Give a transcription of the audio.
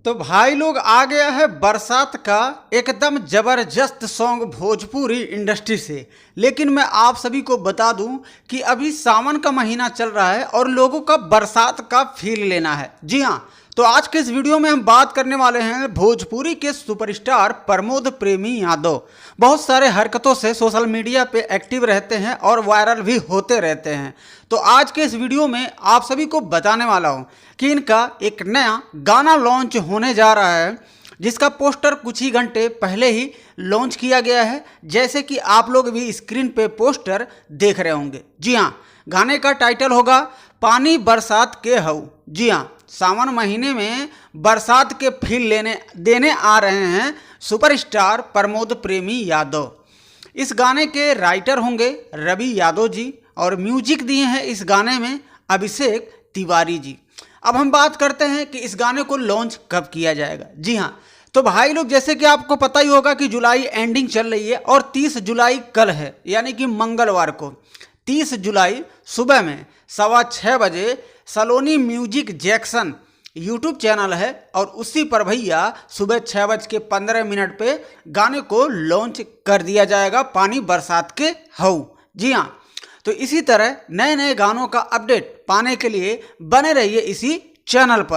तो भाई लोग आ गया है बरसात का एकदम जबरदस्त सॉन्ग भोजपुरी इंडस्ट्री से। लेकिन मैं आप सभी को बता दूं कि अभी सावन का महीना चल रहा है और लोगों का बरसात का फील लेना है। जी हाँ, तो आज के इस वीडियो में हम बात करने वाले हैं भोजपुरी के सुपरस्टार प्रमोद प्रेमी यादव। बहुत सारे हरकतों से सोशल मीडिया पे एक्टिव रहते हैं और वायरल भी होते रहते हैं। तो आज के इस वीडियो में आप सभी को बताने वाला हूं कि इनका एक नया गाना लॉन्च होने जा रहा है, जिसका पोस्टर कुछ ही घंटे पहले ही लॉन्च किया गया है, जैसे कि आप लोग भी स्क्रीन पे पोस्टर देख रहे होंगे। जी हाँ, गाने का टाइटल होगा पानी बरसात के हऊ। जी हाँ, सावन महीने में बरसात के फील देने आ रहे हैं सुपरस्टार प्रमोद प्रेमी यादव। इस गाने के राइटर होंगे रवि यादव जी और म्यूजिक दिए हैं इस गाने में अभिषेक तिवारी जी। अब हम बात करते हैं कि इस गाने को लॉन्च कब किया जाएगा। जी हाँ, तो भाई लोग जैसे कि आपको पता ही होगा कि जुलाई एंडिंग चल रही है और 30 जुलाई कल है, यानी कि मंगलवार को 30 जुलाई सुबह में 6:15 बजे सलोनी म्यूजिक जैक्सन यूट्यूब चैनल है और उसी पर भैया सुबह 6:15 पे गाने को लॉन्च कर दिया जाएगा, पानी बरसात के हऊ। जी हाँ, तो इसी तरह नए नए गानों का अपडेट पाने के लिए बने रहिए इसी चैनल पर।